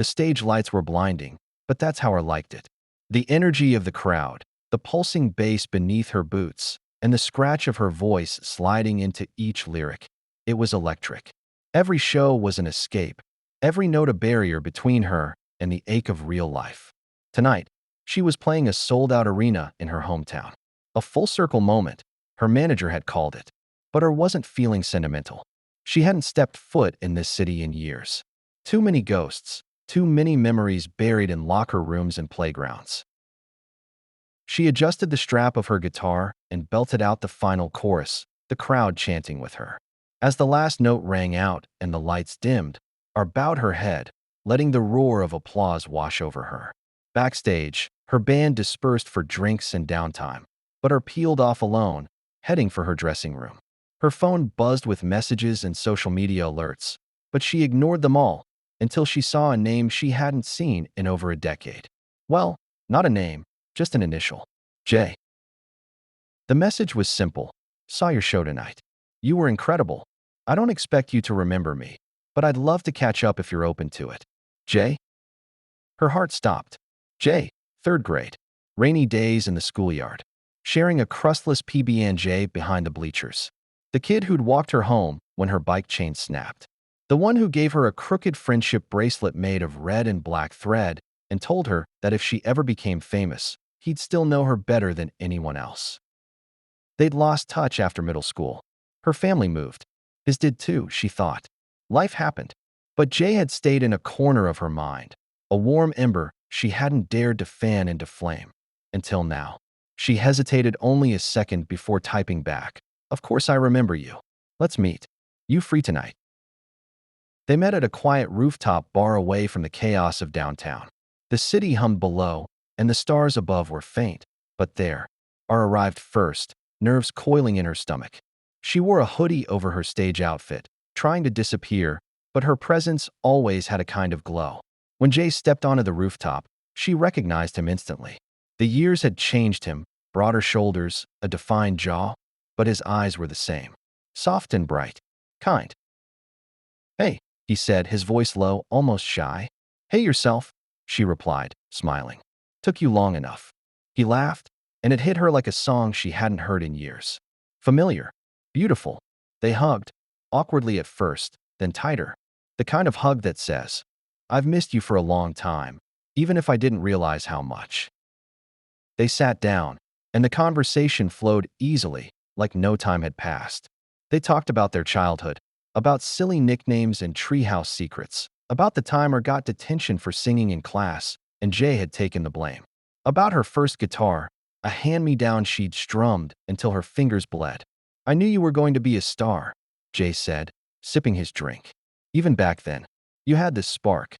The stage lights were blinding, but that's how I liked it. The energy of the crowd, the pulsing bass beneath her boots, and the scratch of her voice sliding into each lyric. It was electric. Every show was an escape, every note a barrier between her and the ache of real life. Tonight, she was playing a sold-out arena in her hometown. A full-circle moment, her manager had called it. But her wasn't feeling sentimental. She hadn't stepped foot in this city in years. Too many ghosts, too many memories buried in locker rooms and playgrounds. She adjusted the strap of her guitar and belted out the final chorus, the crowd chanting with her. As the last note rang out and the lights dimmed, Ar bowed her head, letting the roar of applause wash over her. Backstage, her band dispersed for drinks and downtime, but Ar peeled off alone, heading for her dressing room. Her phone buzzed with messages and social media alerts, but she ignored them all until she saw a name she hadn't seen in over a decade. Well, not a name, just an initial. J. The message was simple. Saw your show tonight. You were incredible. I don't expect you to remember me, but I'd love to catch up if you're open to it. J. Her heart stopped. J. Third grade. Rainy days in the schoolyard. Sharing a crustless PB&J behind the bleachers. The kid who'd walked her home when her bike chain snapped. The one who gave her a crooked friendship bracelet made of red and black thread and told her that if she ever became famous, he'd still know her better than anyone else. They'd lost touch after middle school. Her family moved. His did too, she thought. Life happened. But Jay had stayed in a corner of her mind, a warm ember she hadn't dared to fan into flame. Until now. She hesitated only a second before typing back. Of course I remember you. Let's meet. You free tonight? They met at a quiet rooftop bar away from the chaos of downtown. The city hummed below, and the stars above were faint. But there, Ar arrived first, nerves coiling in her stomach. She wore a hoodie over her stage outfit, trying to disappear, but her presence always had a kind of glow. When Jay stepped onto the rooftop, she recognized him instantly. The years had changed him, broader shoulders, a defined jaw, but his eyes were the same. Soft and bright. Kind. Hey, he said, his voice low, almost shy. Hey yourself, she replied, smiling. Took you long enough. He laughed, and it hit her like a song she hadn't heard in years. Familiar. Beautiful. They hugged, awkwardly at first, then tighter. The kind of hug that says, I've missed you for a long time, even if I didn't realize how much. They sat down, and the conversation flowed easily, like no time had passed. They talked about their childhood, about silly nicknames and treehouse secrets, about the time Ar got detention for singing in class, and Jay had taken the blame. About her first guitar, a hand-me-down she'd strummed until her fingers bled. I knew you were going to be a star, Jay said, sipping his drink. Even back then, you had this spark.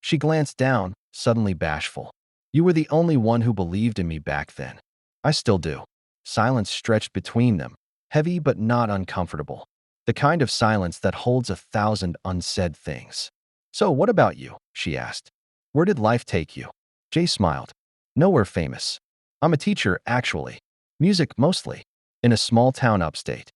She glanced down, suddenly bashful. You were the only one who believed in me back then. I still do. Silence stretched between them, heavy but not uncomfortable. The kind of silence that holds 1,000 unsaid things. So what about you? She asked. Where did life take you? Jay smiled. Nowhere famous. I'm a teacher, actually. Music, mostly. In a small town upstate.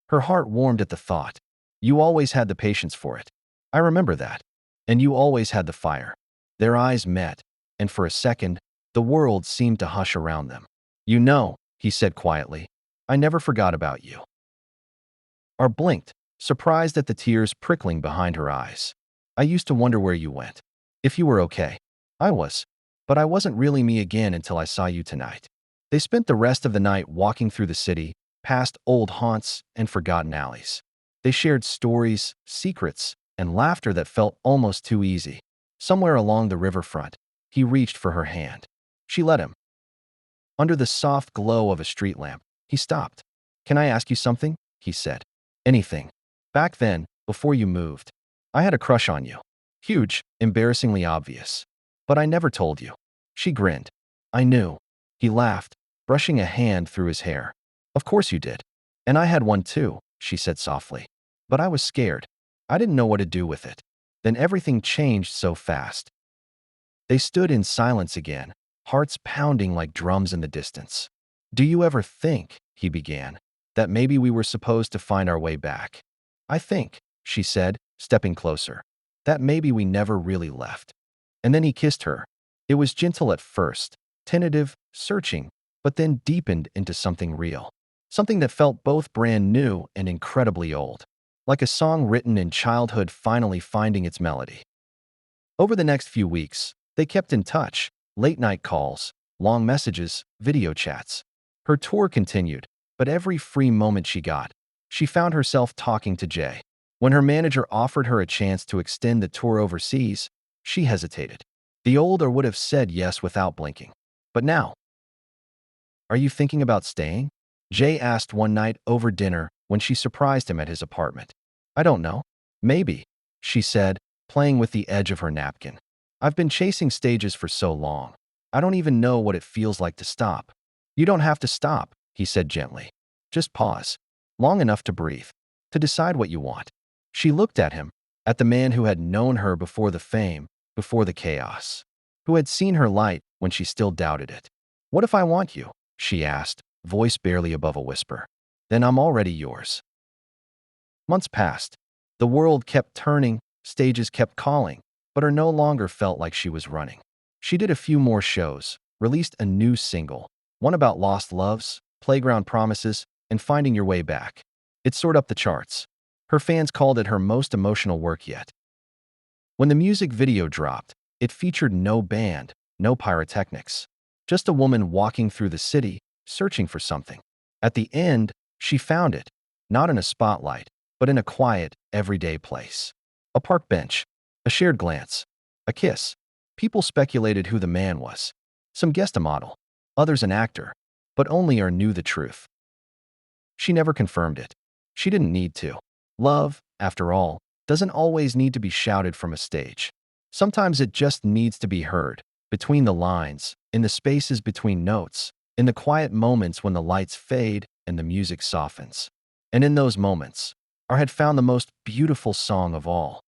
Her heart warmed at the thought. You always had the patience for it. I remember that. And you always had the fire. Their eyes met, and for a second, the world seemed to hush around them. You know, he said quietly, I never forgot about you. Ar blinked, surprised at the tears prickling behind her eyes. I used to wonder where you went. If you were okay. I was. But I wasn't really me again until I saw you tonight. They spent the rest of the night walking through the city, past old haunts and forgotten alleys. They shared stories, secrets, and laughter that felt almost too easy. Somewhere along the riverfront, he reached for her hand. She let him. Under the soft glow of a street lamp, he stopped. Can I ask you something? He said. Anything. Back then, before you moved, I had a crush on you. Huge, embarrassingly obvious. But I never told you. She grinned. I knew. He laughed, brushing a hand through his hair. Of course you did. And I had one too, she said softly. But I was scared. I didn't know what to do with it. Then everything changed so fast. They stood in silence again, hearts pounding like drums in the distance. Do you ever think, he began, that maybe we were supposed to find our way back? I think, she said, stepping closer. that maybe we never really left. And then he kissed her. It was gentle at first, tentative, searching, but then deepened into something real. Something that felt both brand new and incredibly old. Like a song written in childhood finally finding its melody. Over the next few weeks, they kept in touch, late-night calls, long messages, video chats. Her tour continued, but every free moment she got, she found herself talking to Jay. When her manager offered her a chance to extend the tour overseas, she hesitated. The older would have said yes without blinking. But now, are you thinking about staying? Jay asked one night over dinner when she surprised him at his apartment. I don't know. Maybe, she said, playing with the edge of her napkin. I've been chasing stages for so long. I don't even know what it feels like to stop. You don't have to stop, he said gently. Just pause. Long enough to breathe. To decide what you want. She looked at him, at the man who had known her before the fame, before the chaos. Who had seen her light when she still doubted it. What if I want you? She asked, voice barely above a whisper. Then I'm already yours. Months passed. The world kept turning, stages kept calling, but her no longer felt like she was running. She did a few more shows, released a new single, one about lost loves, playground promises, and finding your way back. It soared up the charts. Her fans called it her most emotional work yet. When the music video dropped, it featured no band, no pyrotechnics. Just a woman walking through the city, searching for something. At the end, she found it, not in a spotlight, but in a quiet, everyday place. A park bench, a shared glance, a kiss. People speculated who the man was. Some guessed a model, others an actor, but only her knew the truth. She never confirmed it. She didn't need to. Love, after all, doesn't always need to be shouted from a stage. Sometimes it just needs to be heard, between the lines, in the spaces between notes, in the quiet moments when the lights fade and the music softens. And in those moments, I had found the most beautiful song of all.